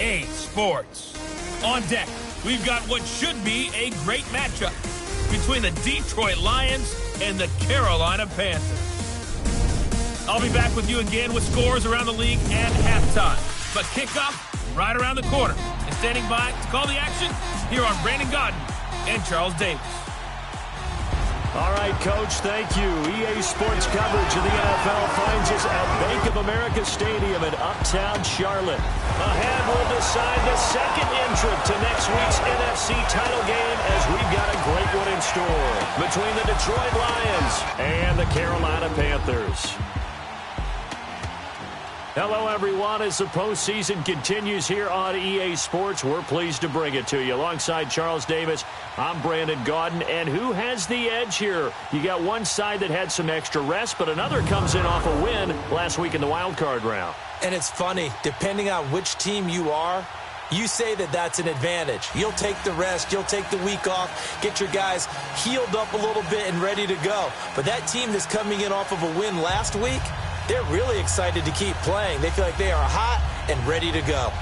EA Sports. On deck, we've got what should be a great matchup between the Detroit Lions and the Carolina Panthers. I'll be back with you again with scores around the league at halftime. But kickoff right around the corner. And standing by to call the action, here are Brandon Gaudin and Charles Davis. All right, Coach, thank you. EA Sports coverage of the NFL finds us at Bank of America Stadium in Uptown Charlotte. Ahead, we'll decide the second entrant to next week's NFC title game as we've got a great one in store between the Detroit Lions and the Carolina Panthers. Hello, everyone. As the postseason continues here on EA Sports, we're pleased to bring it to you. Alongside Charles Davis, I'm Brandon Gaudin. And who has the edge here? You got one side that had some extra rest, but another comes in off a win last week in the wild card round. And it's funny, depending on which team you are, you say that that's an advantage. You'll take the rest, you'll take the week off, get your guys healed up a little bit and ready to go. But that team that's coming in off of a win last week, they're really excited to keep playing. They feel like they are hot and ready to go.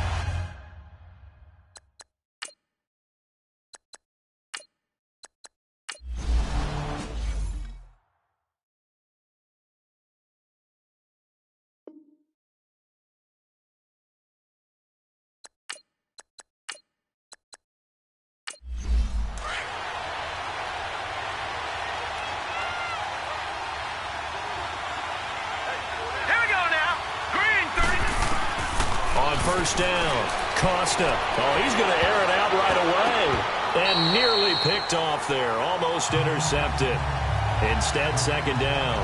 First down, Costa. Oh, he's going to air it out right away. And nearly picked off there. Almost intercepted. Instead, second down.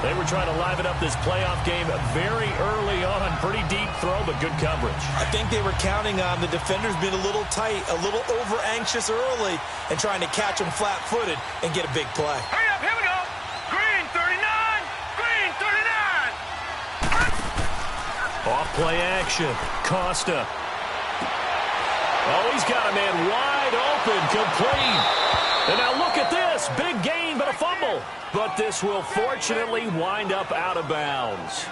They were trying to liven up this playoff game very early on. Pretty deep throw, but good coverage. I think they were counting on the defenders being a little tight, a little over-anxious early, and trying to catch them flat-footed and get a big play. Hurry up, here we go. Green 39, green 39. Off-play action. Costa. Oh, he's got a man wide open, complete. And now look at this. Big gain, but a fumble. But this will fortunately wind up out of bounds.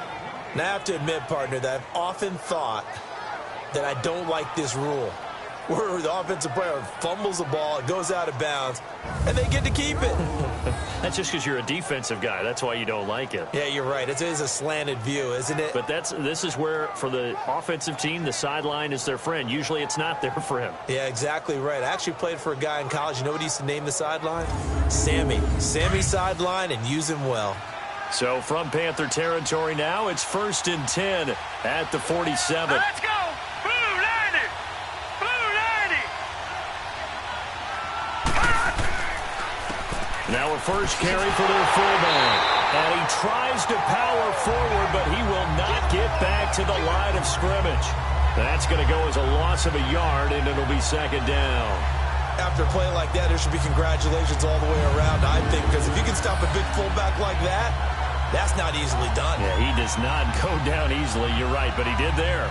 Now, I have to admit, partner, that I've often thought that I don't like this rule, where the offensive player fumbles the ball, it goes out of bounds, and they get to keep it. That's just because you're a defensive guy. That's why you don't like it. Yeah, you're right. It is a slanted view, isn't it? But this is where, for the offensive team, the sideline is their friend. Usually it's not there for him. Yeah, exactly right. I actually played for a guy in college. You know what he used to name the sideline? Sammy. Sammy sideline, and use him well. So from Panther territory now, it's 1st and 10 at the 47. Let's go. Blue 90. Blue 90. Now a first carry for their fullback. And he tries to power forward, but he will not get back to the line of scrimmage. That's going to go as a loss of a yard, and it'll be second down. After a play like that, there should be congratulations all the way around, I think, because if you can stop a big fullback like that, that's not easily done. Yeah, he does not go down easily. You're right, but he did there.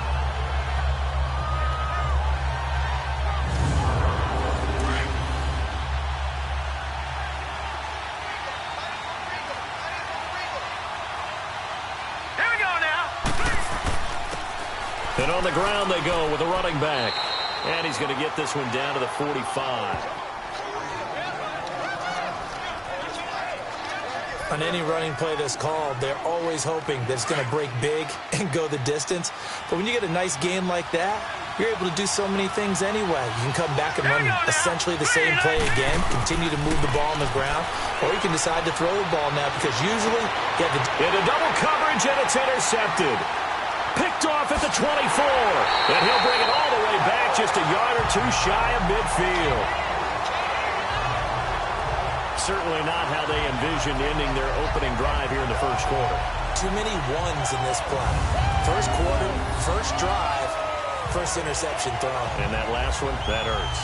Here we go now. And on the ground they go with a running back. And he's going to get this one down to the 45. On any running play that's called, they're always hoping that it's going to break big and go the distance. But when you get a nice game like that, you're able to do so many things anyway. You can come back and run essentially the same play again, continue to move the ball on the ground, or you can decide to throw the ball now because usually you have the... Into double coverage, and it's intercepted. Picked off at the 24. And he'll bring it all the way back just a yard or two shy of midfield. Certainly not how they envisioned ending their opening drive here in the first quarter. Too many ones in this play. First quarter, first drive, first interception thrown. And that last one, that hurts.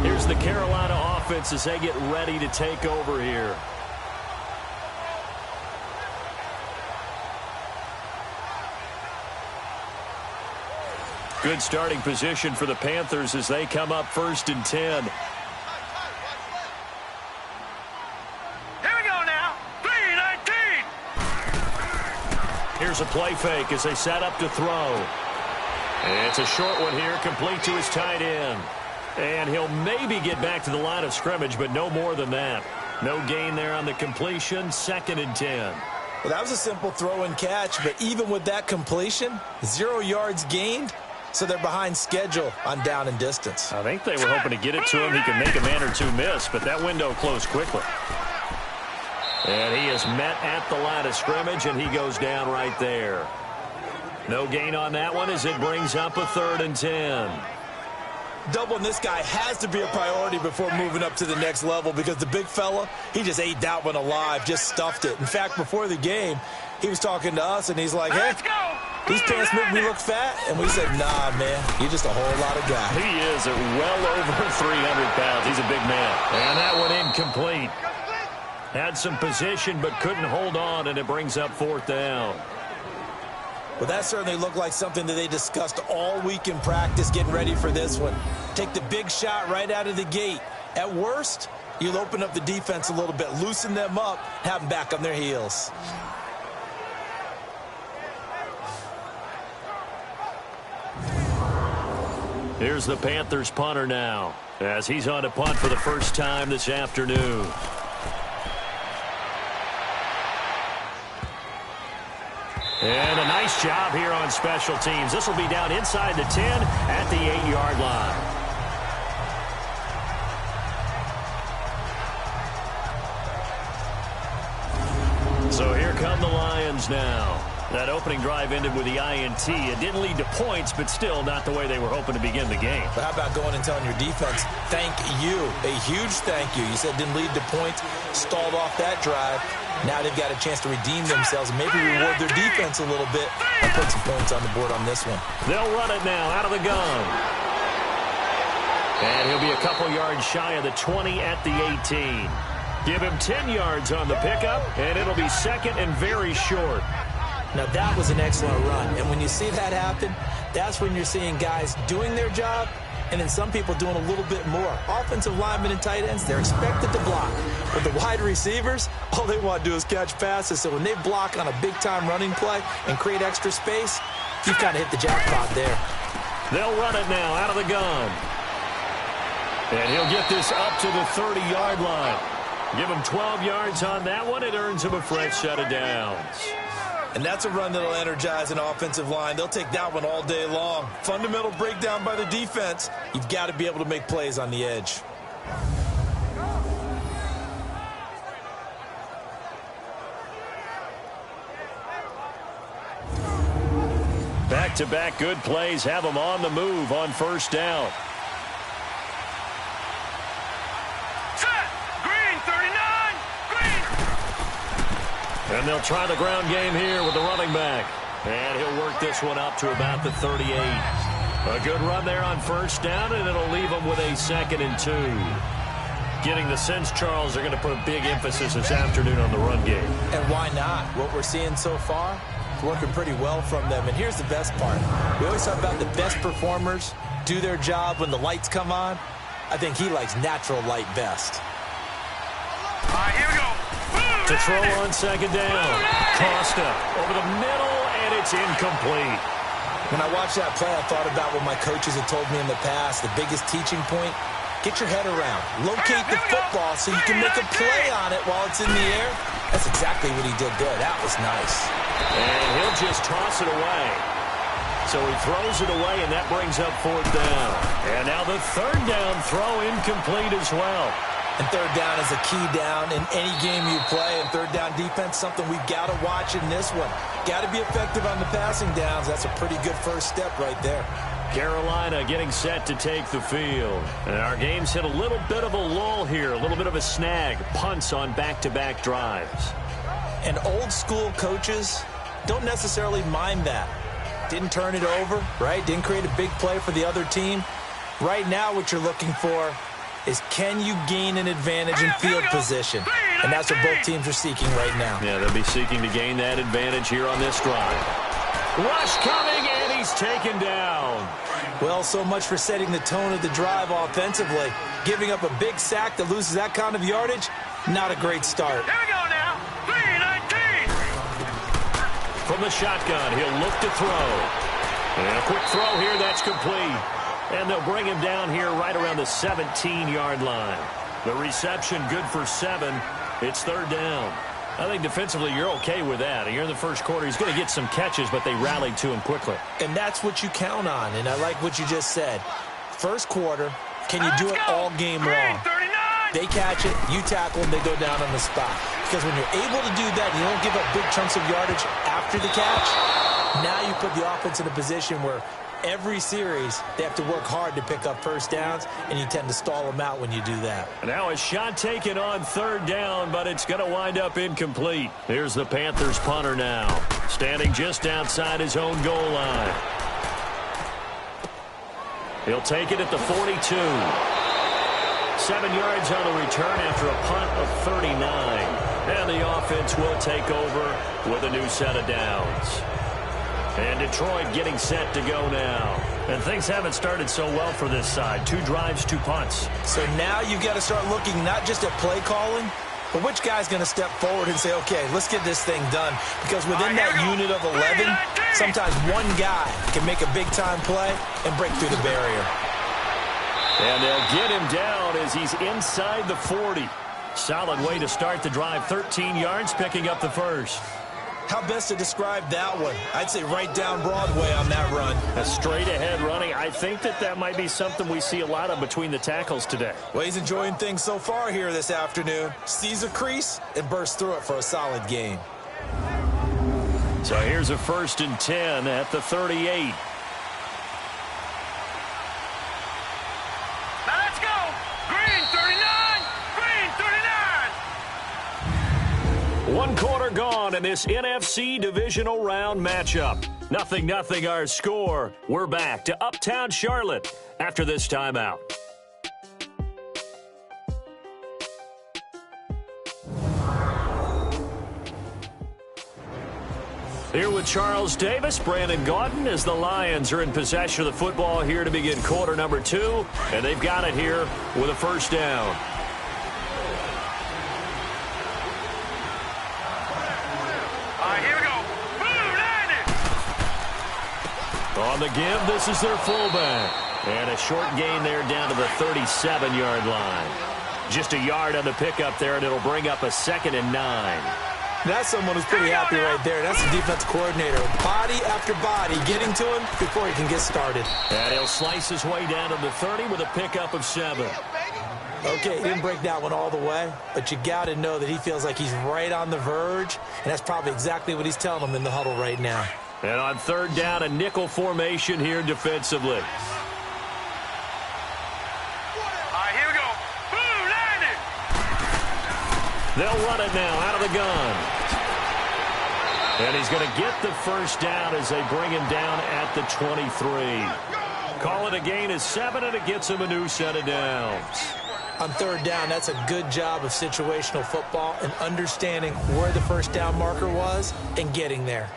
Here's the Carolina offense as they get ready to take over here. Good starting position for the Panthers as they come up 1st and 10. Here's a play fake as they set up to throw. It's a short one here, complete to his tight end. And he'll maybe get back to the line of scrimmage, but no more than that. No gain there on the completion, 2nd and 10. Well, that was a simple throw and catch, but even with that completion, 0 yards gained, so they're behind schedule on down and distance. I think they were hoping to get it to him. He could make a man or two miss, but that window closed quickly. And he is met at the line of scrimmage, and he goes down right there. No gain on that one as it brings up a 3rd and 10. Doubling this guy has to be a priority before moving up to the next level because the big fella, he just ate that one alive, just stuffed it. In fact, before the game, he was talking to us, and he's like, hey, these pants make me look fat. And we said, nah, man, you're just a whole lot of guy. He is at well over 300 pounds. He's a big man. And that one incomplete. Had some position but couldn't hold on, and it brings up 4th down. Well, that certainly looked like something that they discussed all week in practice getting ready for this one. Take the big shot right out of the gate. At worst, you'll open up the defense a little bit, loosen them up, have them back on their heels. Here's the Panthers punter now as he's on to punt for the first time this afternoon. And a nice job here on special teams. This will be down inside the 10 at the 8-yard line. So here come the Lions now. That opening drive ended with the INT. It didn't lead to points, but still not the way they were hoping to begin the game. But how about going and telling your defense, thank you, a huge thank you. You said it didn't lead to points, stalled off that drive. Now they've got a chance to redeem themselves and maybe reward their defense a little bit and put some points on the board on this one. They'll run it now out of the gun. And he'll be a couple yards shy of the 20 at the 18. Give him 10 yards on the pickup, and it'll be 2nd and very short. Now, that was an excellent run. And when you see that happen, that's when you're seeing guys doing their job and then some people doing a little bit more. Offensive linemen and tight ends, they're expected to block. But the wide receivers, all they want to do is catch passes. So when they block on a big-time running play and create extra space, you've kind of hit the jackpot there. They'll run it now out of the gun. And he'll get this up to the 30-yard line. Give him 12 yards on that one. It earns him a fresh set of downs. And that's a run that'll energize an offensive line. They'll take that one all day long. Fundamental breakdown by the defense. You've got to be able to make plays on the edge. Back-to-back good plays have them on the move on 1st down. And they'll try the ground game here with the running back. And he'll work this one up to about the 38. A good run there on 1st down, and it'll leave them with a 2nd and 2. Getting the sense, Charles, they're going to put a big emphasis this afternoon on the run game. And why not? What we're seeing so far, it's working pretty well from them. And here's the best part. We always talk about the best performers do their job when the lights come on. I think he likes natural light best. All right, here we go. To throw on 2nd down. Costa over the middle, and it's incomplete. When I watched that play, I thought about what my coaches had told me in the past. The biggest teaching point, get your head around. Locate the football so you can make a play on it while it's in the air. That's exactly what he did there. That was nice. And he'll just toss it away. So he throws it away, and that brings up 4th down. And now the 3rd down throw incomplete as well. And 3rd down is a key down in any game you play. And 3rd down defense, something we've got to watch in this one. Got to be effective on the passing downs. That's a pretty good first step right there. Carolina getting set to take the field. And our game's hit a little bit of a lull here, a little bit of a snag. Punts on back-to-back drives. And old school coaches don't necessarily mind that. Didn't turn it over, right? Didn't create a big play for the other team. Right now what you're looking for is can you gain an advantage in field position? And that's what both teams are seeking right now. Yeah, they'll be seeking to gain that advantage here on this drive. Rush coming, and he's taken down. Well, so much for setting the tone of the drive offensively. Giving up a big sack that loses that kind of yardage, not a great start. Here we go now. 3:19. From the shotgun, he'll look to throw. And a quick throw here, that's complete. And they'll bring him down here right around the 17-yard line. The reception good for 7. It's third down. I think defensively you're okay with that. Here in the first quarter, he's going to get some catches, but they rallied to him quickly. And that's what you count on, and I like what you just said. First quarter, can you do it all game long? They catch it, you tackle them, they go down on the spot. Because when you're able to do that, you don't give up big chunks of yardage after the catch. Now you put the offense in a position where every series they have to work hard to pick up first downs, and you tend to stall them out when you do that. Now a shot taken on third down, but it's going to wind up incomplete. Here's the Panthers punter now, standing just outside his own goal line. He'll take it at the 42. 7 yards on the return after a punt of 39. And the offense will take over with a new set of downs. And Detroit getting set to go now. And things haven't started so well for this side. 2 drives, 2 punts. So now you've got to start looking not just at play calling, but which guy's going to step forward and say, okay, let's get this thing done. Because within that unit of 11, sometimes one guy can make a big-time play and break through the barrier. And they'll get him down as he's inside the 40. Solid way to start the drive. 13 yards, picking up the first. How best to describe that one? I'd say right down Broadway on that run. A straight-ahead running. I think that might be something we see a lot of between the tackles today. Well, he's enjoying things so far here this afternoon. Sees a crease and bursts through it for a solid gain. So here's a 1st and 10 at the 38. Now let's go. Green 39. Green 39. 1 quarter gone in this NFC Divisional Round matchup. 0-0 our score. We're back to Uptown Charlotte after this timeout. Here with Charles Davis, Brandon Gaudin, as the Lions are in possession of the football here to begin quarter number 2. And they've got it here with a first down. On the give, this is their fullback. And a short gain there down to the 37-yard line. Just a yard on the pickup there, and it'll bring up a 2nd and 9. That's someone who's pretty happy right there. That's the defense coordinator. Body after body getting to him before he can get started. And he'll slice his way down to the 30 with a pickup of 7. Okay, he didn't break that one all the way, but you got to know that he feels like he's right on the verge, and that's probably exactly what he's telling them in the huddle right now. And on third down, a nickel formation here defensively. All right, here we go. Boom, landed. They'll run it now out of the gun. And he's going to get the first down as they bring him down at the 23. Call it a gain of 7, and it gets him a new set of downs. On third down, that's a good job of situational football and understanding where the first down marker was and getting there.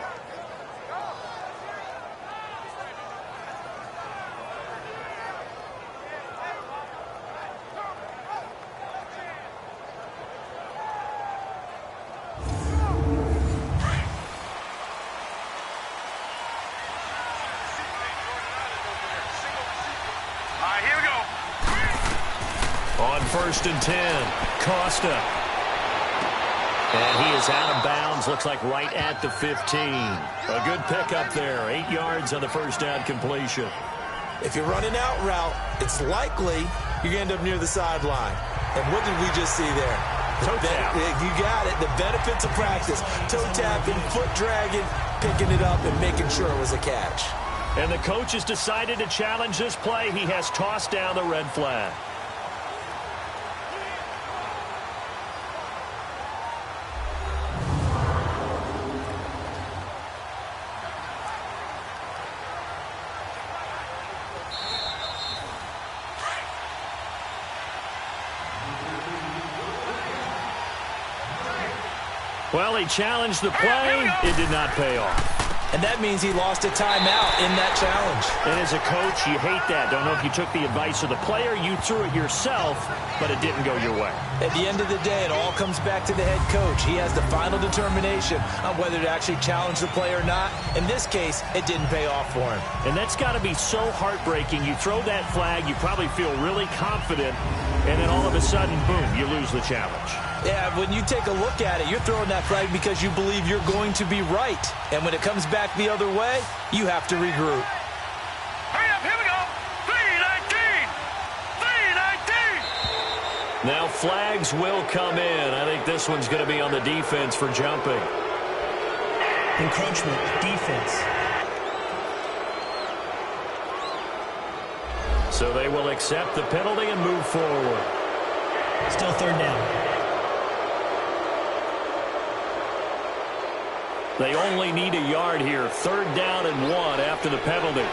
On 1st and 10, Costa. And he is out of bounds, looks like right at the 15. A good pickup there, 8 yards on the first down completion. If you're running out route, it's likely you're going to end up near the sideline. And what did we just see there? Toe tap. You got it. The benefits of practice. Toe tapping, foot dragging, picking it up, and making sure it was a catch. And the coach has decided to challenge this play. He has tossed down the red flag. Well, he challenged the play. It did not pay off. And that means he lost a timeout in that challenge. And as a coach, you hate that. Don't know if you took the advice of the player. You threw it yourself, but it didn't go your way. At the end of the day, it all comes back to the head coach. He has the final determination on whether to actually challenge the play or not. In this case, it didn't pay off for him. And that's got to be so heartbreaking. You throw that flag, you probably feel really confident, and then all of a sudden, boom, you lose the challenge. Yeah, when you take a look at it, you're throwing that flag because you believe you're going to be right. And when it comes back the other way, you have to regroup. Hurry up, here we go. 3:19. 3:19. Now flags will come in. I think this one's going to be on the defense for jumping. Encroachment, defense. So they will accept the penalty and move forward. Still third down. They only need a yard here. 3rd down and 1 after the penalty.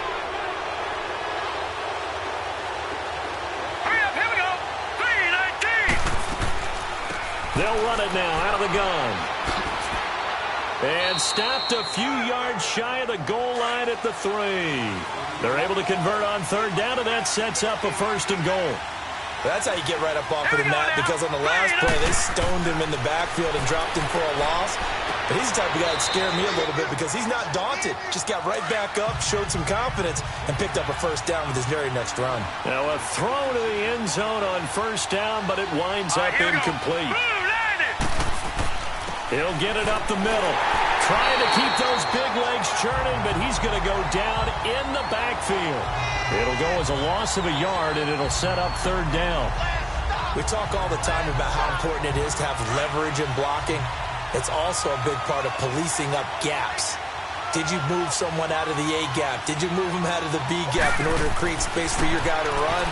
Hurry up, here we go. 3:19. They'll run it now out of the gun. And stopped a few yards shy of the goal line at the 3. They're able to convert on 3rd down, and that sets up a 1st and goal. That's how you get right up off of the mat, because on the last play, they stoned him in the backfield and dropped him for a loss. But he's the type of guy that scared me a little bit because he's not daunted. Just got right back up, showed some confidence, and picked up a 1st down with his very next run. Now a throw to the end zone on 1st down, but it winds up incomplete. He'll get it up the middle. Trying to keep those big legs churning, but he's going to go down in the backfield. It'll go as a loss of a yard, and it'll set up 3rd down. We talk all the time about how important it is to have leverage in blocking. It's also a big part of policing up gaps. Did you move someone out of the A gap? Did you move him out of the B gap in order to create space for your guy to run?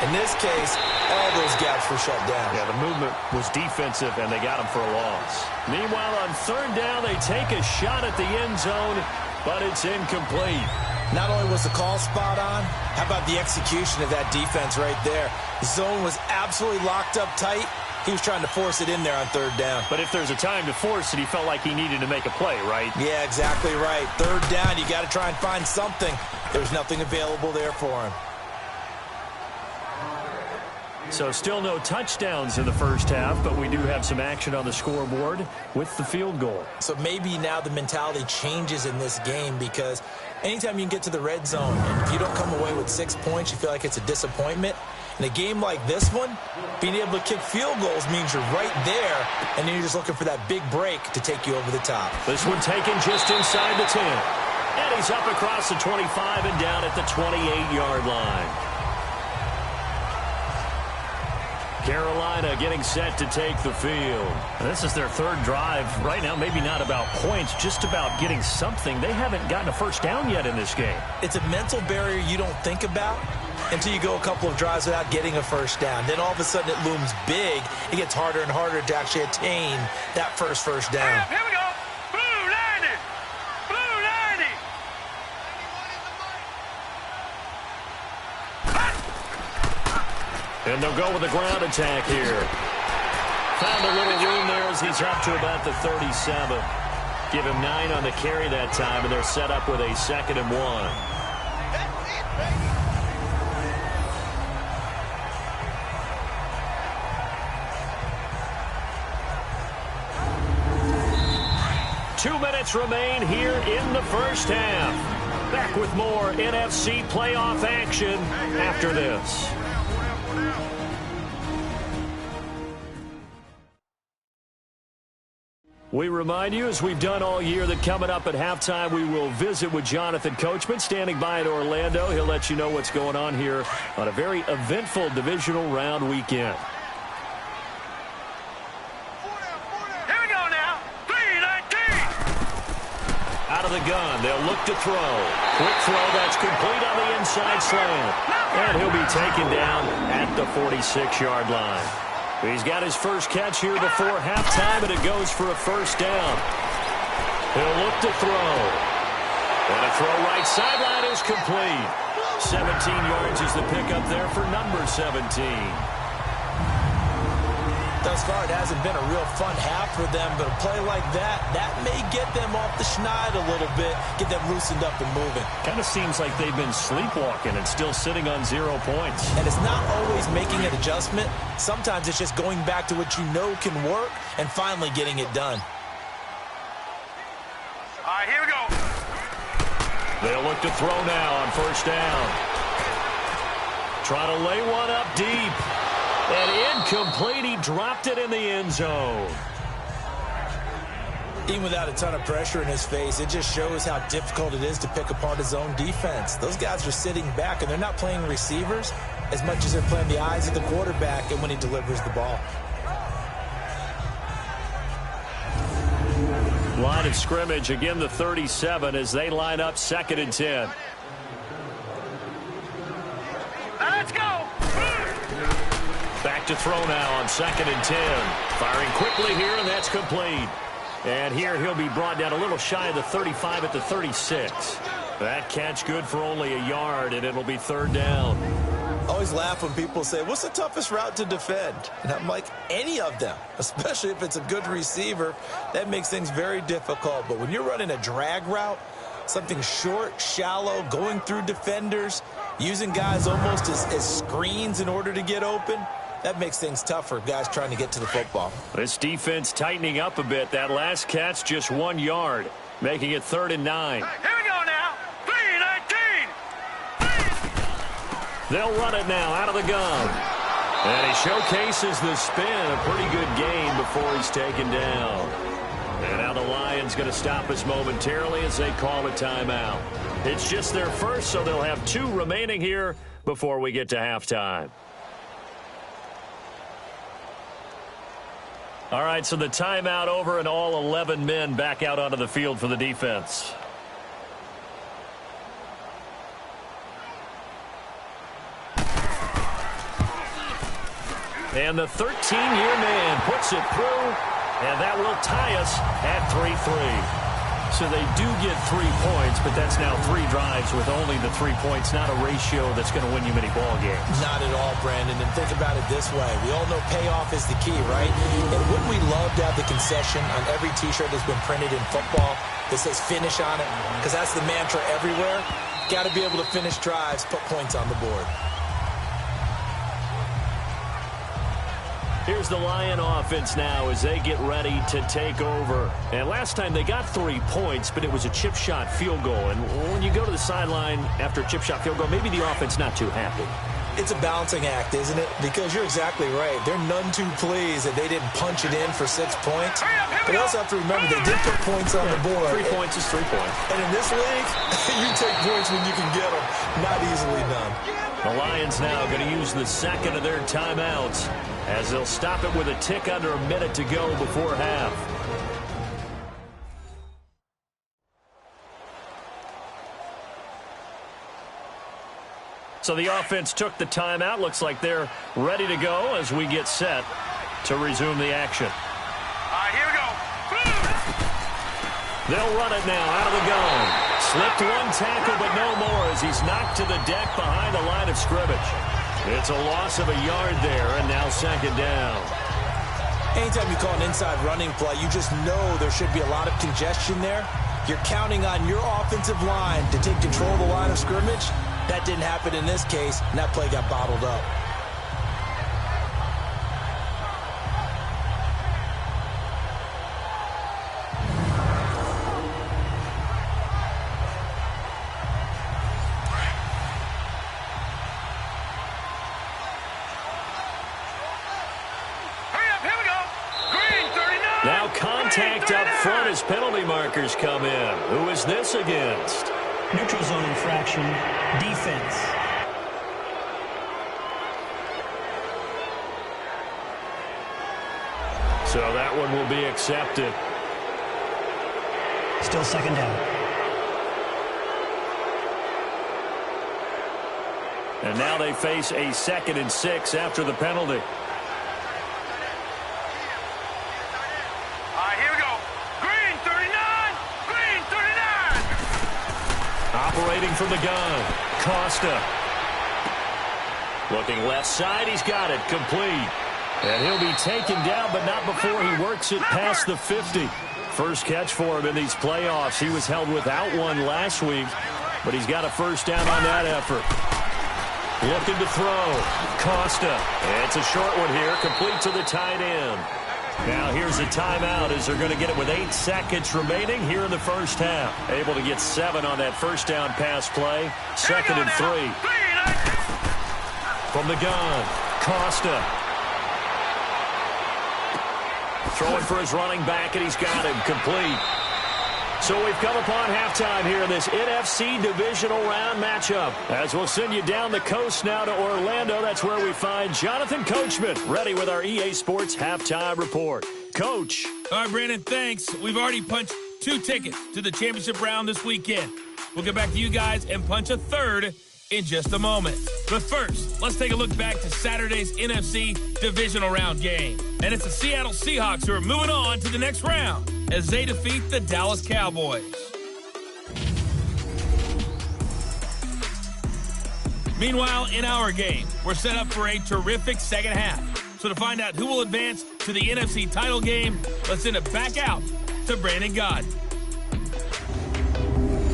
In this case, all those gaps were shut down. Yeah, the movement was defensive, and they got him for a loss. Meanwhile, on 3rd down, they take a shot at the end zone, but it's incomplete. Not only was the call spot on, how about the execution of that defense right there? The zone was absolutely locked up tight. He was trying to force it in there on 3rd down. But if there's a time to force it, he felt like he needed to make a play, right? Yeah, exactly right. 3rd down, you got to try and find something. There's nothing available there for him. So still no touchdowns in the 1st half, but we do have some action on the scoreboard with the field goal. So maybe now the mentality changes in this game, because anytime you can get to the red zone, and if you don't come away with 6 points, you feel like it's a disappointment. In a game like this one, being able to kick field goals means you're right there, and then you're just looking for that big break to take you over the top. This one taken just inside the 10. And he's up across the 25 and down at the 28-yard line. Carolina getting set to take the field. And this is their 3rd drive. Right now, maybe not about points, just about getting something. They haven't gotten a 1st down yet in this game. It's a mental barrier you don't think about until you go a couple of drives without getting a 1st down. Then all of a sudden it looms big. It gets harder and harder to actually attain that first down. Here we go. Blue 90. Blue 90. And they'll go with a ground attack here. Found a little room there as he's up to about the 37. Give him 9 on the carry that time, and they're set up with a 2nd and 1. Two minutes remain here in the 1st half. Back with more NFC playoff action after this. We remind you, as we've done all year, that coming up at halftime, we will visit with Jonathan Coachman, standing by in Orlando. He'll let you know what's going on here on a very eventful divisional round weekend. Here we go now. 3:19. Out of the gun, they'll look to throw. Quick throw, that's complete on the inside slant. And he'll be taken down at the 46-yard line. He's got his first catch here before halftime, and it goes for a 1st down. He'll look to throw. And a throw right sideline is complete. 17 yards is the pickup there for number 17. Thus far, it hasn't been a real fun half for them, but a play like that may get them off the schneid a little bit, get them loosened up and moving. Kind of seems like they've been sleepwalking and still sitting on 0 points. And it's not always making an adjustment. Sometimes it's just going back to what you know can work and finally getting it done. All right, here we go. They'll look to throw now on first down. Try to lay one up deep. And incomplete. He dropped it in the end zone. Even without a ton of pressure in his face, it just shows how difficult it is to pick apart his own defense. Those guys are sitting back, and they're not playing receivers as much as they're playing the eyes of the quarterback and when he delivers the ball. Line of scrimmage, again the 37 as they line up 2nd and 10. Let's go. Back to throw now on 2nd and 10. Firing quickly here, and that's complete. And here he'll be brought down a little shy of the 35 at the 36. That catch good for only a yard, and it'll be 3rd down. I always laugh when people say, what's the toughest route to defend? And I'm like, any of them, especially if it's a good receiver. That makes things very difficult. But when you're running a drag route, something short, shallow, going through defenders, using guys almost as screens in order to get open, that makes things tough for guys trying to get to the football. This defense tightening up a bit. That last catch just 1 yard, making it 3rd and 9. Here we go now. 3-19. They'll run it now out of the gun. And he showcases the spin. A pretty good gain before he's taken down. And now the Lions going to stop us momentarily as they call a timeout. It's just their first, so they'll have 2 remaining here before we get to halftime. All right, so the timeout over and all 11 men back out onto the field for the defense. And the 13-year man puts it through, and that will tie us at 3-3. So they do get 3 points, but that's now 3 drives with only the 3 points, not a ratio that's going to win you many ball games. Not at all, Brandon. And think about it this way. We all know payoff is the key, right? And wouldn't we love to have the concession on every T-shirt that's been printed in football that says finish on it? Because that's the mantra everywhere. Got to be able to finish drives, put points on the board. Here's the Lion offense now as they get ready to take over. And last time they got 3 points, but it was a chip shot field goal. And when you go to the sideline after a chip shot field goal, maybe the offense not too happy. It's a balancing act, isn't it? Because you're exactly right. They're none too pleased that they didn't punch it in for 6 points. But you also have to remember they did put points on the board. 3 points is 3 points. And in this league, you take points when you can get them. Not easily done. The Lions now going to use the second of their timeouts as they'll stop it with a tick under a minute to go before half. So the offense took the timeout. Looks like they're ready to go as we get set to resume the action. All right, here we go. They'll run it now out of the gun. Slipped 1 tackle, but no more as he's knocked to the deck behind the line of scrimmage. It's a loss of a yard there, and now 2nd down. Anytime you call an inside running play, you just know there should be a lot of congestion there. You're counting on your offensive line to take control of the line of scrimmage. That didn't happen in this case, and that play got bottled up. Contact up front as penalty markers come in. Who is this against? Neutral zone infraction, defense. So that one will be accepted. Still 2nd down. And now they face a 2nd and 6 after the penalty. Operating from the gun, Costa. Looking left side, he's got it, complete. And he'll be taken down, but not before he works it past the 50. First catch for him in these playoffs. He was held without one last week, but he's got a first down on that effort. Looking to throw. Costa. It's a short one here, complete to the tight end. Now here's a timeout as they're going to get it with 8 seconds remaining here in the first half. Able to get 7 on that first down pass play. 2nd and 3. From the gun, Costa. Throwing for his running back, and he's got him complete. So we've come upon halftime here in this NFC Divisional Round matchup. As we'll send you down the coast now to Orlando, that's where we find Jonathan Coachman, ready with our EA Sports Halftime Report. Coach. All right, Brandon, thanks. We've already punched 2 tickets to the championship round this weekend. We'll get back to you guys and punch a third in just a moment. But first, let's take a look back to Saturday's NFC Divisional Round game. And it's the Seattle Seahawks who are moving on to the next round as they defeat the Dallas Cowboys. Meanwhile, in our game, we're set up for a terrific second half. So to find out who will advance to the NFC title game, let's send it back out to Brandon Gaudin.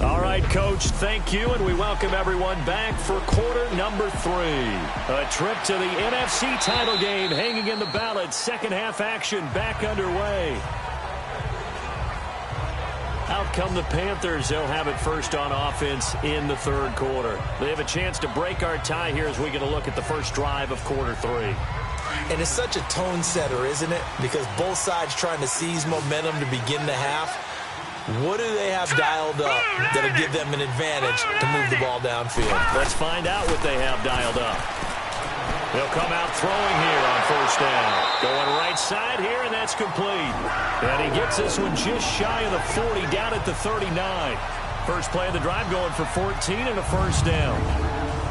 All right, Coach, thank you, and we welcome everyone back for quarter number 3. A trip to the NFC title game hanging in the balance. Second half action back underway. Out come the Panthers. They'll have it first on offense in the third quarter. They have a chance to break our tie here as we get a look at the first drive of quarter 3. And it's such a tone setter, isn't it? Because both sides trying to seize momentum to begin the half. What do they have dialed up that'll give them an advantage to move the ball downfield? Let's find out what they have dialed up. They'll come out throwing here on first down. Going right side here, and that's complete. And he gets this one just shy of the 40, down at the 39. First play of the drive going for 14 and a first down.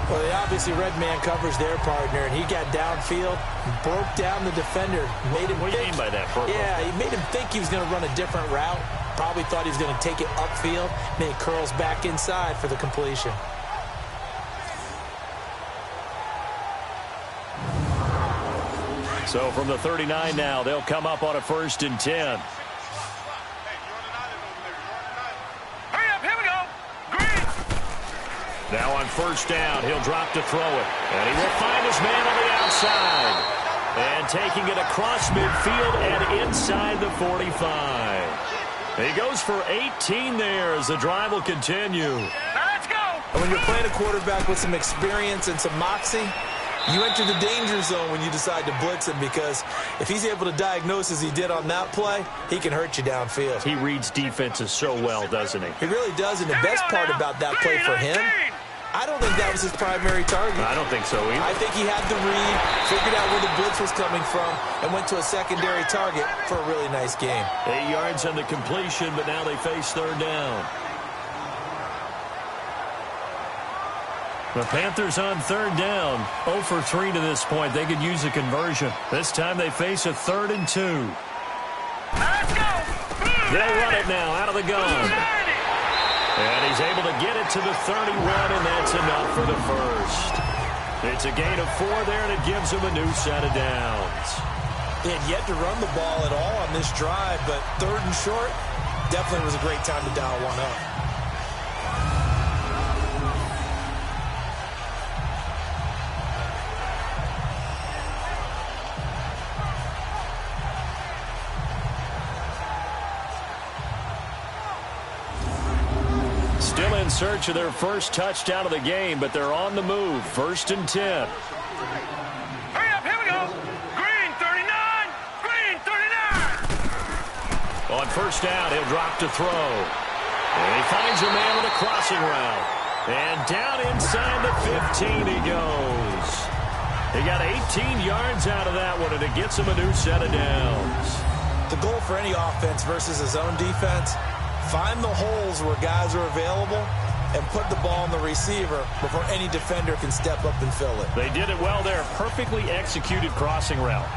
Well, they obviously red man covers their partner, and he got downfield, broke down the defender. Made him what do you mean by that, Purple? Yeah, he made him think he was going to run a different route. Probably thought he was going to take it upfield. Then he curls back inside for the completion. So from the 39 now, they'll come up on a 1st and 10. Hurry up, here we go. Green. Now on first down, he'll drop to throw it. And he will find his man on the outside. And taking it across midfield and inside the 45. He goes for 18 there as the drive will continue. Now let's go. And when you're playing a quarterback with some experience and some moxie, you enter the danger zone when you decide to blitz him, because if he's able to diagnose as he did on that play, he can hurt you downfield. He reads defenses so well, doesn't he? He really does, and the best part about that play for him, I don't think that was his primary target. I don't think so either. I think he had the read, figured out where the blitz was coming from, and went to a secondary target for a really nice game. 8 yards on the completion, but now they face third down. The Panthers on third down, 0 for 3 to this point. They could use a conversion. This time they face a 3rd and 2. Let's go. They'll run it now out of the gun. And he's able to get it to the 31, and that's enough for the first. It's a gain of 4 there, and it gives him a new set of downs. He had yet to run the ball at all on this drive, but 3rd and short definitely was a great time to dial one up. Still in search of their first touchdown of the game, but they're on the move. 1st and 10. Hurry up, here we go. Green 39. Green 39. On first down, he'll drop to throw. And he finds a man with a crossing route. And down inside the 15 he goes. He got 18 yards out of that one, and it gets him a new set of downs. The goal for any offense versus his own defense, find the holes where guys are available and put the ball on the receiver before any defender can step up and fill it. They did it well there. Perfectly executed crossing route.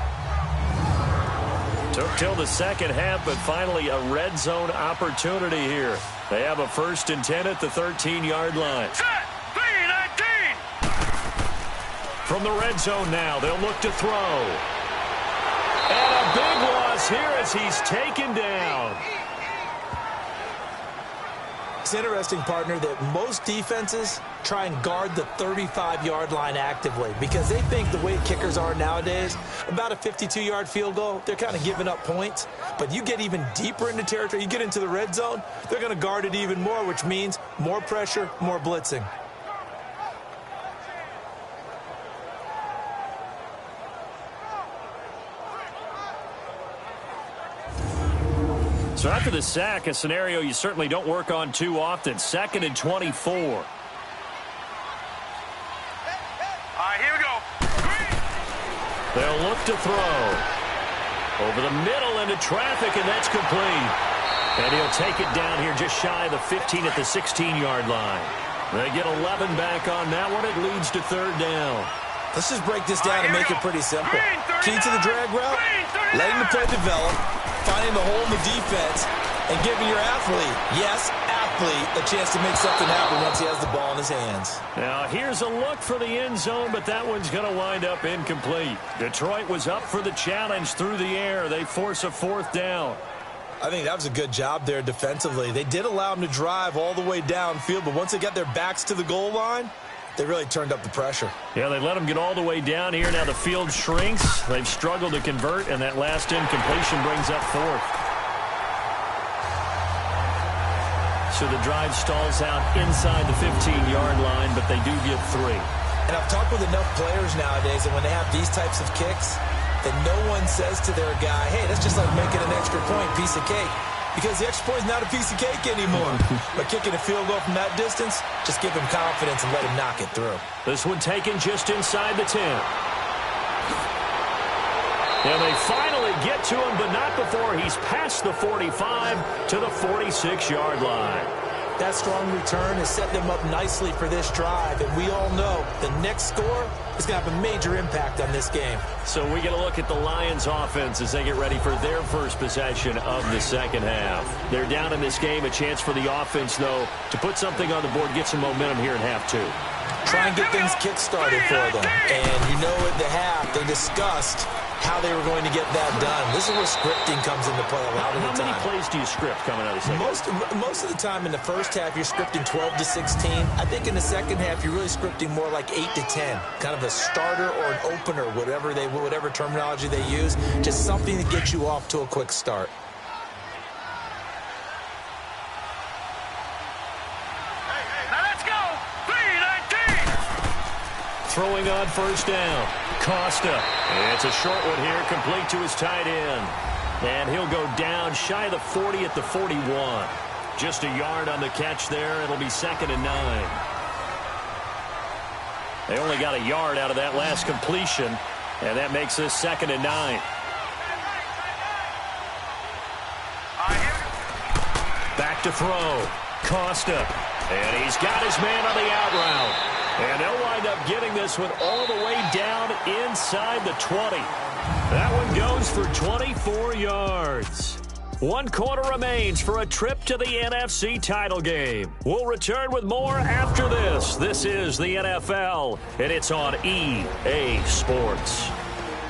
Took till the second half, but finally a red zone opportunity here. They have a 1st and 10 at the 13-yard line. Set. 3-19. From the red zone now, they'll look to throw. a big loss here as he's taken down. It's interesting, partner, that most defenses try and guard the 35-yard line actively because they think the way kickers are nowadays, about a 52-yard field goal, they're kind of giving up points. But you get even deeper into territory, you get into the red zone, they're going to guard it even more, which means more pressure, more blitzing. So after the sack, a scenario you certainly don't work on too often. 2nd and 24. All right, here we go. They'll look to throw. Over the middle into traffic, and that's complete. And he'll take it down here just shy of the 15 at the 16-yard line. They get 11 back on that one. It leads to 3rd down. Let's just break this down and make it pretty simple. Key to the drag route, letting the play develop, finding the hole in the defense, and giving your athlete, yes, athlete, a chance to make something happen once he has the ball in his hands. Now, here's a look for the end zone, but that one's going to wind up incomplete. Detroit was up for the challenge through the air. They force a 4th down. I think that was a good job there defensively. They did allow him to drive all the way downfield, but once they got their backs to the goal line, they really turned up the pressure. Yeah, they let them get all the way down here. Now the field shrinks. They've struggled to convert, and that last incompletion brings up 4th. So the drive stalls out inside the 15-yard line, but they do get 3. And I've talked with enough players nowadays that when they have these types of kicks, that no one says to their guy, hey, that's just like making an extra point, piece of cake. Because the extra point is not a piece of cake anymore. But kicking a field goal from that distance, just give him confidence and let him knock it through. This one taken just inside the 10. And they finally get to him, but not before he's past the 45 to the 46-yard line. That strong return has set them up nicely for this drive, and we all know the next score is going to have a major impact on this game. So we get a look at the Lions offense as they get ready for their first possession of the second half. They're down in this game, a chance for the offense, though, to put something on the board, get some momentum here in half 2. Try and get things kick-started for them. And you know at the half, they discussed how they were going to get that done. This is where scripting comes into play a lot of the time. How many plays do you script coming out of the second? Most of the time in the first half, you're scripting 12 to 16. I think in the second half, you're really scripting more like 8 to 10. Kind of a starter or an opener, whatever terminology they use. Just something to get you off to a quick start. Now let's go. 3-19. Throwing on first down. Costa. It's a short one here, complete to his tight end. And he'll go down shy of the 40 at the 41. Just a yard on the catch there. It'll be 2nd and 9. They only got a yard out of that last completion, and that makes this 2nd and 9. Back to throw. Costa. And he's got his man on the out route. And they'll wind up getting this one all the way down inside the 20. That one goes for 24 yards. 1 quarter remains for a trip to the NFC title game. We'll return with more after this. This is the NFL, and it's on EA Sports.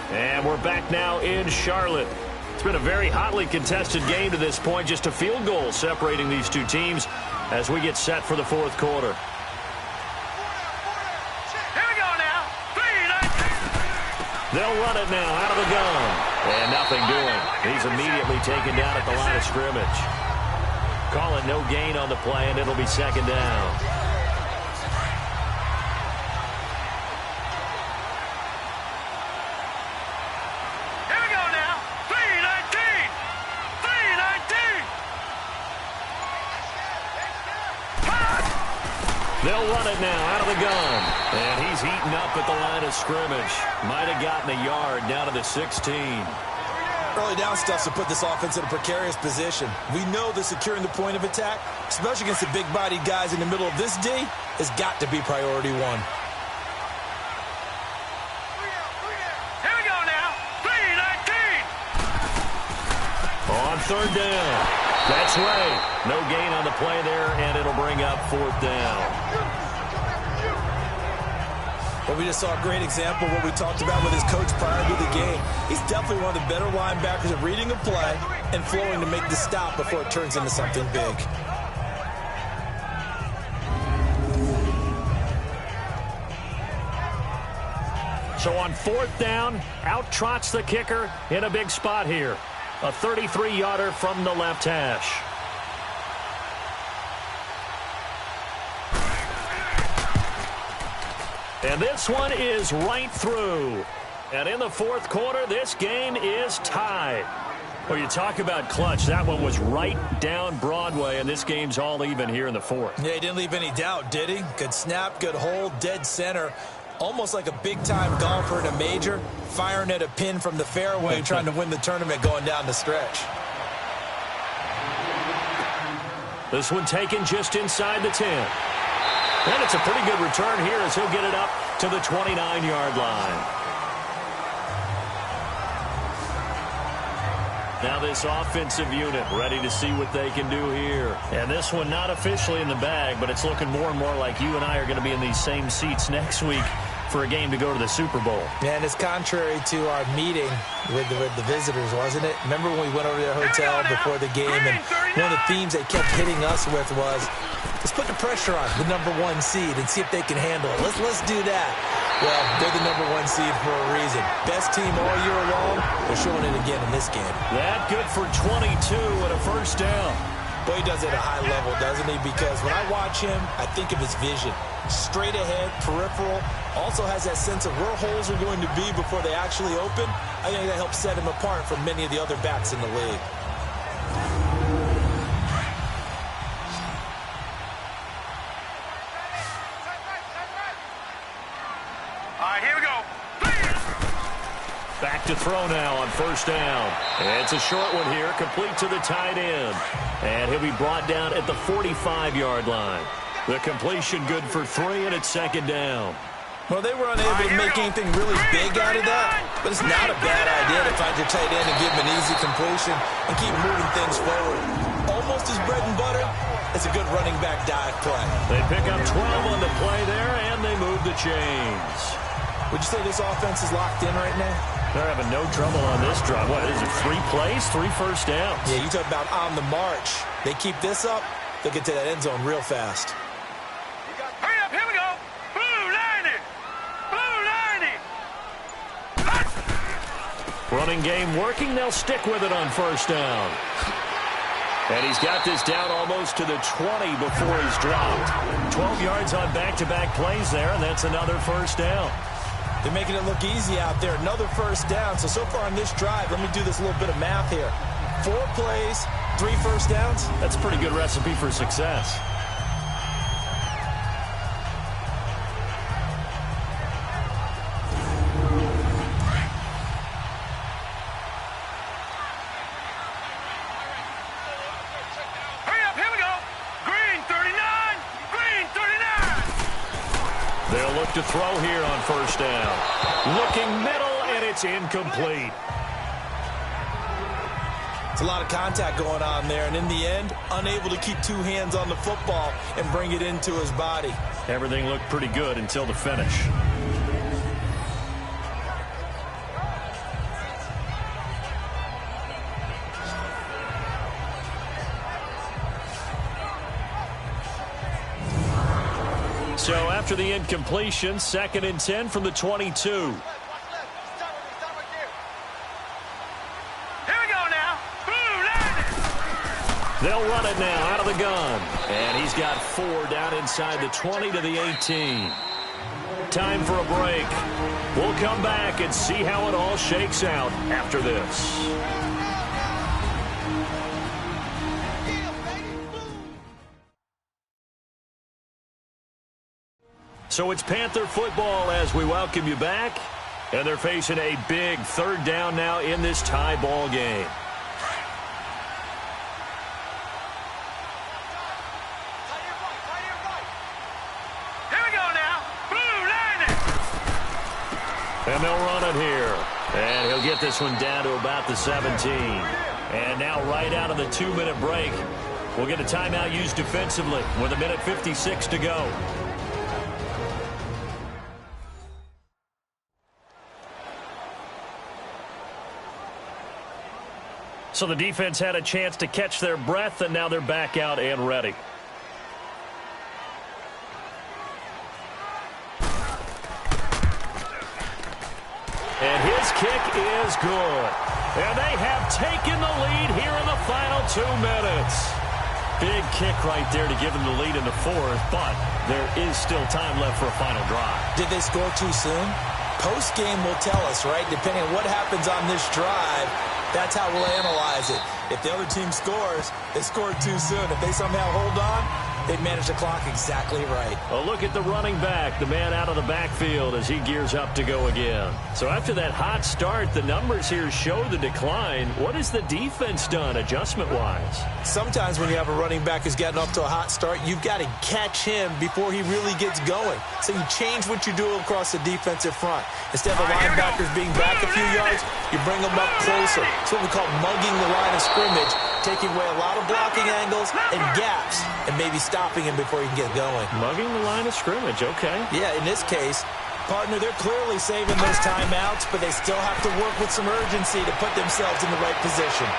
And we're back now in Charlotte. It's been a very hotly contested game to this point. Just a field goal separating these two teams as we get set for the 4th quarter. They'll run it now out of the gun. And nothing doing. He's immediately taken down at the line of scrimmage. Call it no gain on the play, and it'll be 2nd down. Here we go now. 3-19. 3-19. They'll run it now out of the gun. And he's eaten up at the line of scrimmage. Might have gotten a yard down to the 16. Early down stuff to put this offense in a precarious position. We know that securing the point of attack, especially against the big-bodied guys in the middle of this D, has got to be priority 1. Here we go now. 3-19. On 3rd down. That's right. No gain on the play there, and it'll bring up 4th down. Well, we just saw a great example of what we talked about with his coach prior to the game. He's definitely one of the better linebackers at reading a play and flowing to make the stop before it turns into something big. So on 4th down, out trots the kicker in a big spot here. A 33-yarder from the left hash. And this one is right through. And in the 4th quarter, this game is tied. Well, you talk about clutch. That one was right down Broadway, and this game's all even here in the 4th. Yeah, he didn't leave any doubt, did he? Good snap, good hold, dead center. Almost like a big-time golfer in a major, firing at a pin from the fairway, trying to win the tournament going down the stretch. This one taken just inside the 10. And it's a pretty good return here as he'll get it up to the 29-yard line. Now this offensive unit ready to see what they can do here. And this one not officially in the bag, but it's looking more and more like you and I are going to be in these same seats next week for a game to go to the Super Bowl. Yeah, and it's contrary to our meeting with the visitors, wasn't it? Remember when we went over to the hotel before the game, and one of the themes they kept hitting us with was, let's put the pressure on the #1 seed and see if they can handle it. Let's do that. Well, they're the #1 seed for a reason. Best team all year long. They're showing it again in this game. That good for 22 and a first down. Boy, he does it at a high level, doesn't he? Because when I watch him, I think of his vision. Straight ahead, peripheral. Also has that sense of where holes are going to be before they actually open. I think that helps set him apart from many of the other backs in the league. Back to throw now on first down. It's a short one here, complete to the tight end. And he'll be brought down at the 45-yard line. The completion good for 3, and it's 2nd down. Well, they were unable to make anything really big out of that, but it's not a bad idea to find your tight end and give him an easy completion and keep moving things forward. Almost his bread and butter. It's a good running back dive play. They pick up 12 on the play there, and they move the chains. Would you say this offense is locked in right now? They're having no trouble on this drive. What is it, 3 plays, 3 first downs? Yeah, you talk about on the march. They keep this up, they'll get to that end zone real fast. Hurry up, here we go. Blue 90. Blue 90. Running game working. They'll stick with it on first down. And he's got this down almost to the 20 before he's dropped. 12 yards on back-to-back plays there, and that's another first down. They're making it look easy out there. Another first down. So far on this drive, let me do this little bit of math here. 4 plays, 3 first downs. That's a pretty good recipe for success. Hurry up, here we go. Green 39. Green 39. They'll look to throw here on first down. Looking middle, and it's incomplete. It's a lot of contact going on there, and in the end, unable to keep 2 hands on the football and bring it into his body. Everything looked pretty good until the finish. So after the incompletion, 2nd and 10 from the 22. Here we go now. Blue 90. They'll run it now out of the gun. And he's got 4 down inside the 20 to the 18. Time for a break. We'll come back and see how it all shakes out after this. So it's Panther football as we welcome you back. And they're facing a big 3rd down now in this tie ball game. Here we go now. Blue 90. And they'll run it here. And he'll get this one down to about the 17. And now right out of the 2-minute break, we'll get a timeout used defensively with 1:56 to go. So the defense had a chance to catch their breath, and now they're back out and ready. And his kick is good. And they have taken the lead here in the final 2 minutes. Big kick right there to give them the lead in the fourth, but there is still time left for a final drive. Did they score too soon? Post-game will tell us, right? Depending on what happens on this drive, that's how we'll analyze it. If the other team scores, they scored too soon. If they somehow hold on, they manage the clock exactly right. Well, look at the running back, the man out of the backfield as he gears up to go again. So after that hot start, the numbers here show the decline. What has the defense done adjustment-wise? Sometimes when you have a running back who's gotten off to a hot start, you've got to catch him before he really gets going. So you change what you do across the defensive front. Instead of the linebackers being back a few yards, you bring them up closer. It's what we call mugging the line of scrimmage, taking away a lot of blocking angles and gaps, and maybe stopping him before he can get going. Mugging the line of scrimmage, okay. Yeah, in this case, partner, they're clearly saving those timeouts, but they still have to work with some urgency to put themselves in the right position.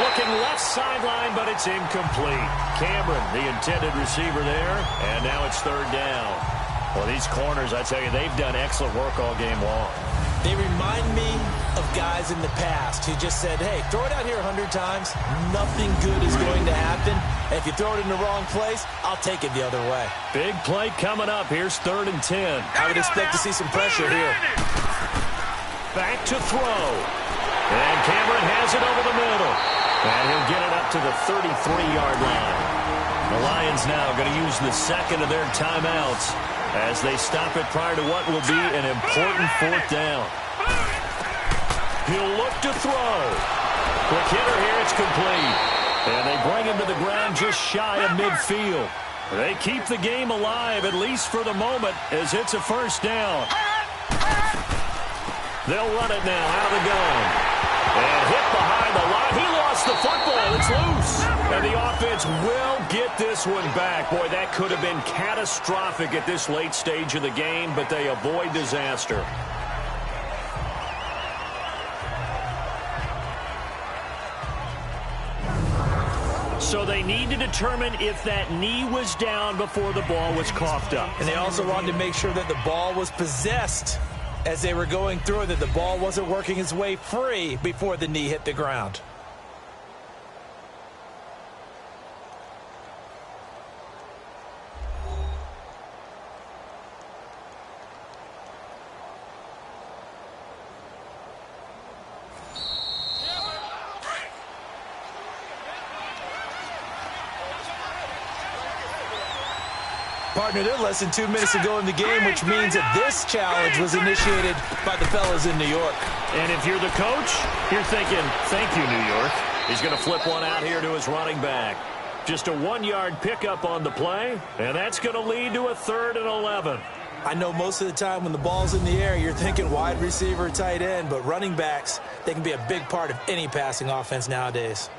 Looking left sideline, but it's incomplete. Cameron, the intended receiver there, and now it's third down. Well, these corners, I tell you, they've done excellent work all game long. They remind me of guys in the past who just said, hey, throw it out here 100 times. Nothing good is going to happen. And if you throw it in the wrong place, I'll take it the other way. Big play coming up. Here's 3rd and 10. I would expect to see some pressure here. Back to throw. And Cameron has it over the middle. And he'll get it up to the 33-yard line. The Lions now going to use the second of their timeouts as they stop it prior to what will be an important 4th down. He'll look to throw. Quick hitter here, it's complete. And they bring him to the ground just shy of midfield. They keep the game alive, at least for the moment, as it's a 1st down. They'll run it now out of the gun. And hit behind the line. He lost the football. It's loose. And the offense will get this one back. Boy, that could have been catastrophic at this late stage of the game, but they avoid disaster. So they need to determine if that knee was down before the ball was coughed up. And they also wanted to make sure that the ball was possessed as they were going through it, that the ball wasn't working its way free before the knee hit the ground. Partner, they're less than 2 minutes to go in the game, which means that this challenge was initiated by the fellas in New York. And if you're the coach, you're thinking, thank you, New York. He's going to flip one out here to his running back. Just a 1-yard pickup on the play, and that's going to lead to a 3rd and 11. I know most of the time when the ball's in the air, you're thinking wide receiver, tight end, but running backs, they can be a big part of any passing offense nowadays.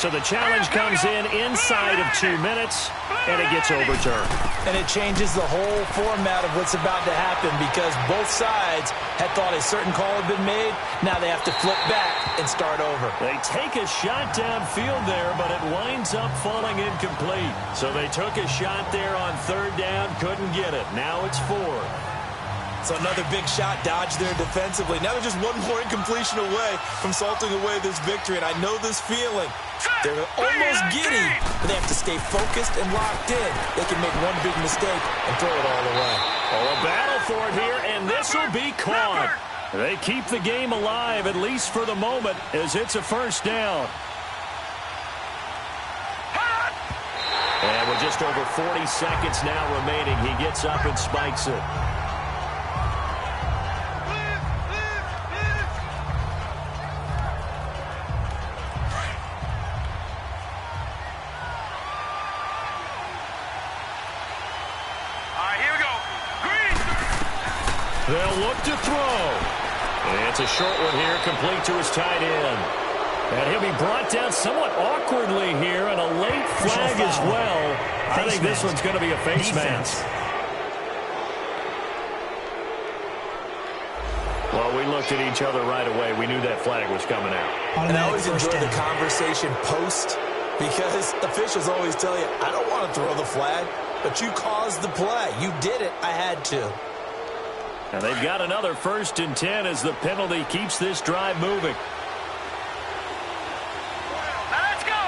So the challenge comes in inside of 2 minutes, and it gets overturned. And it changes the whole format of what's about to happen because both sides had thought a certain call had been made. Now they have to flip back and start over. They take a shot downfield there, but it winds up falling incomplete. So they took a shot there on 3rd down, couldn't get it. Now it's 4. So another big shot dodged there defensively. Now they're just one more incompletion away from salting away this victory. And I know this feeling. They're almost giddy, but they have to stay focused and locked in. They can make one big mistake and throw it all away. Oh, a battle for it here, and this will be caught. They keep the game alive, at least for the moment, as it's a 1st down. just over 40 seconds now remaining. He gets up and spikes it. They'll look to throw. And it's a short one here, complete to his tight end. And he'll be brought down somewhat awkwardly here, and a late flag as well. I think this one's going to be a face mask. Well, we looked at each other right away. We knew that flag was coming out. And I always enjoy the conversation post, because officials always tell you, I don't want to throw the flag, but you caused the play. You did it. I had to. And they've got another 1st and 10 as the penalty keeps this drive moving. Let's go.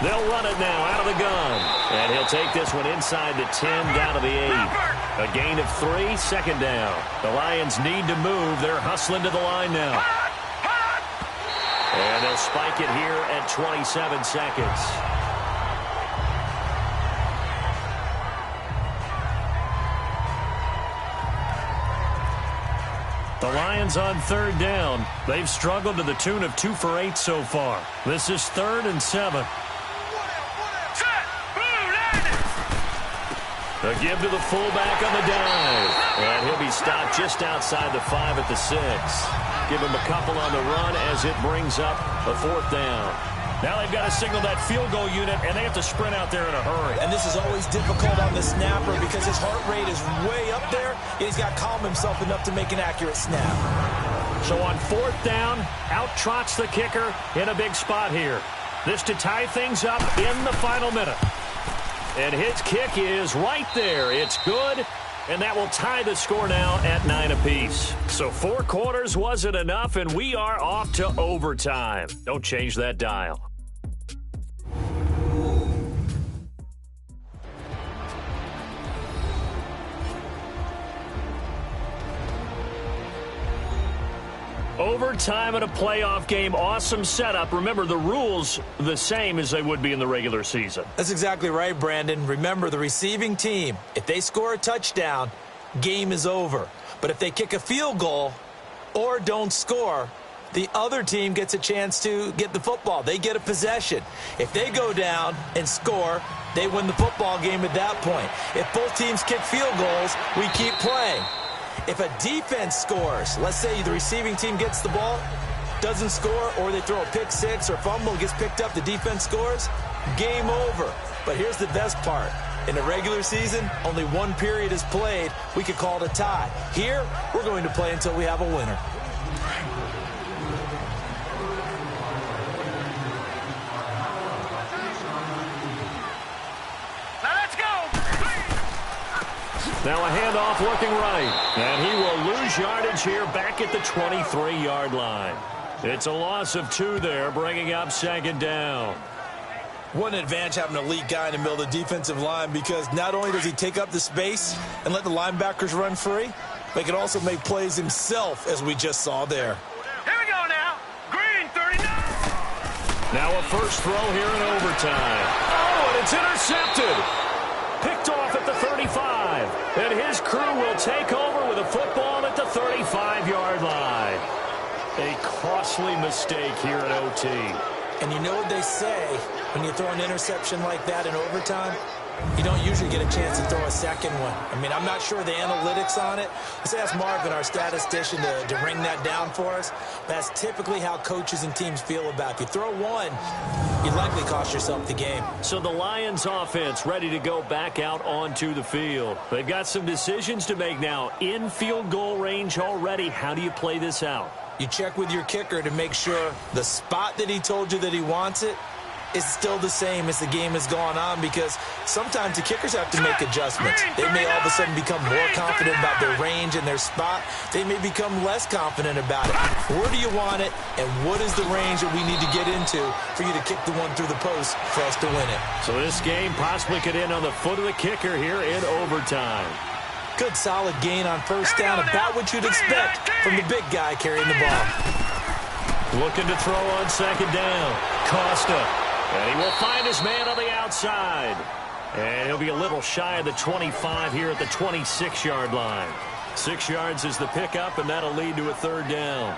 They'll run it now out of the gun. And he'll take this one inside the 10 down to the 8. A gain of 3, 2nd down. The Lions need to move. They're hustling to the line now. And they'll spike it here at 27 seconds. The Lions on 3rd down. They've struggled to the tune of 2 for 8 so far. This is 3rd and 7. A give to the fullback on the dive. And he'll be stopped just outside the 5 at the 6. Give him a couple on the run as it brings up a 4th down. Now they've got to signal that field goal unit, and they have to sprint out there in a hurry. And this is always difficult on the snapper because his heart rate is way up there, and he's got to calm himself enough to make an accurate snap. So on 4th down, out trots the kicker in a big spot here. This to tie things up in the final minute. And his kick is right there. It's good. And that will tie the score now at 9 apiece. So 4 quarters wasn't enough, and we are off to overtime. Don't change that dial. Overtime in a playoff game. Awesome setup. Remember, the rules the same as they would be in the regular season. That's exactly right, Brandon. Remember, the receiving team, if they score a touchdown, game is over. But if they kick a field goal or don't score, the other team gets a chance to get the football. They get a possession. If they go down and score, they win the football game at that point. If both teams kick field goals, we keep playing. If a defense scores, let's say the receiving team gets the ball, doesn't score, or they throw a pick six or fumble, gets picked up, the defense scores, game over. But here's the best part. In the regular season, only 1 period is played. We could call it a tie. Here, we're going to play until we have a winner. Now a handoff looking right. And he will lose yardage here back at the 23-yard line. It's a loss of 2 there, bringing up 2nd down. What an advantage having an elite guy in the middle of the defensive line, because not only does he take up the space and let the linebackers run free, but he can also make plays himself, as we just saw there. Here we go now. Green 39. Now a first throw here in overtime. Oh, and it's intercepted. Picked off at the 35. And his crew will take over with a football at the 35-yard line. A costly mistake here at OT. And you know what they say, when you throw an interception like that in overtime, you don't usually get a chance to throw a second one. I mean, I'm not sure the analytics on it. Let's ask Marvin, our statistician, to ring that down for us. That's typically how coaches and teams feel about it. If you throw one, you likely cost yourself the game. So the Lions offense ready to go back out onto the field. They've got some decisions to make now. In field goal range already. How do you play this out? You check with your kicker to make sure the spot that he told you that he wants it is still the same as the game has gone on, because sometimes the kickers have to make adjustments. They may all of a sudden become more confident about their range and their spot. They may become less confident about it. Where do you want it, and what is the range that we need to get into for you to kick the one through the post for us to win it? So this game possibly could end on the foot of the kicker here in overtime. Good solid gain on first down, about what you'd expect from the big guy carrying the ball. Looking to throw on 2nd down. Costa. And he will find his man on the outside. And he'll be a little shy of the 25 here at the 26-yard line. 6 yards is the pickup, and that'll lead to a third down.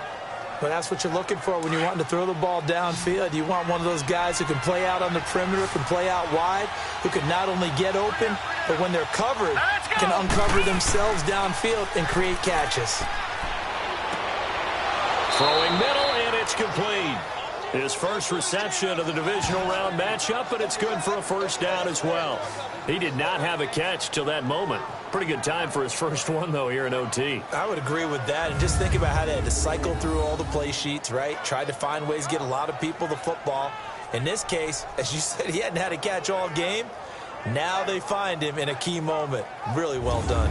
But that's what you're looking for when you want to throw the ball downfield. You want one of those guys who can play out on the perimeter, can play out wide, who can not only get open, but when they're covered, can uncover themselves downfield and create catches. Throwing middle, and it's complete. His first reception of the divisional round matchup, and it's good for a first down as well. He did not have a catch till that moment. Pretty good time for his first one, though, here in OT. I would agree with that. And just think about how they had to cycle through all the play sheets, right? Tried to find ways to get a lot of people the football. In this case, as you said, he hadn't had a catch all game. Now they find him in a key moment. Really well done.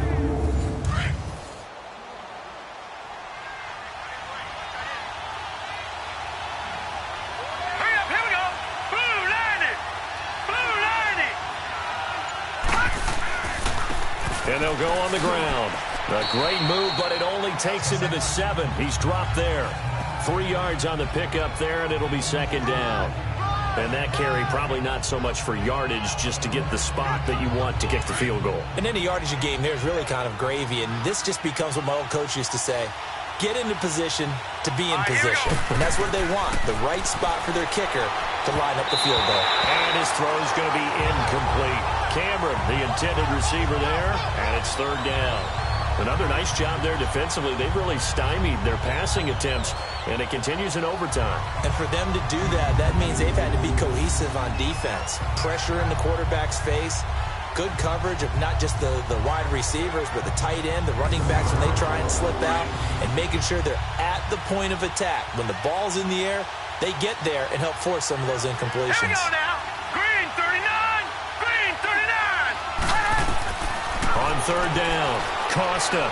And they'll go on the ground. A great move, but it only takes him to the 7. He's dropped there. 3 yards on the pickup there, and it'll be second down. And that carry probably not so much for yardage, just to get the spot that you want to kick the field goal. And any yardage a game there is really kind of gravy, and this just becomes what my old coach used to say. Get into position to be in position. And that's what they want, the right spot for their kicker to line up the field goal. And his throw is going to be incomplete. Cameron, the intended receiver there, and it's third down. Another nice job there defensively. They've really stymied their passing attempts, and it continues in overtime. And for them to do that, that means they've had to be cohesive on defense. Pressure in the quarterback's face. Good coverage of not just the wide receivers, but the tight end, the running backs when they try and slip out, and making sure they're at the point of attack. When the ball's in the air, they get there and help force some of those incompletions. Here we go now. Green 39. Green 39. On third down, Costa.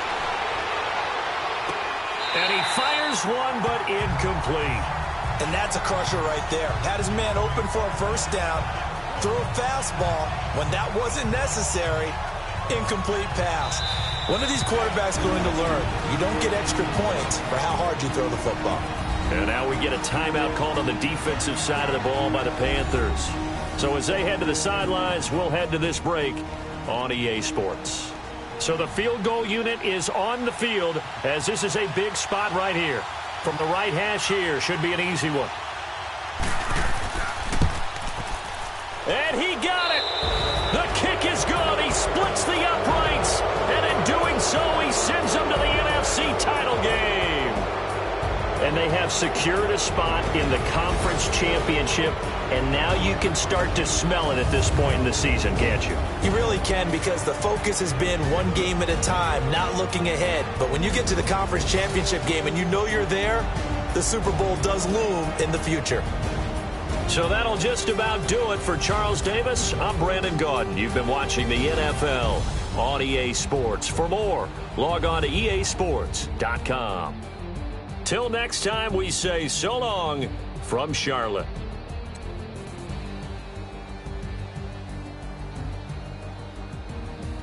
And he fires one, but incomplete. And that's a crusher right there. Had his man open for a first down. Throw a fastball when that wasn't necessary. Incomplete pass. When are these quarterbacks going to learn? You don't get extra points for how hard you throw the football. And now we get a timeout called on the defensive side of the ball by the Panthers. So as they head to the sidelines, we'll head to this break on EA Sports. So the field goal unit is on the field, as this is a big spot right here. From the right hash here, should be an easy one. And he got it. The kick is good. He splits the uprights. And in doing so, he sends them to the NFC title game. And they have secured a spot in the conference championship. And now you can start to smell it at this point in the season, can't you? You really can, because the focus has been one game at a time, not looking ahead. But when you get to the conference championship game and you know you're there, the Super Bowl does loom in the future. So that'll just about do it for Charles Davis. I'm Brandon Gaudin. You've been watching the NFL on EA Sports. For more, log on to easports.com. Till next time, we say so long from Charlotte.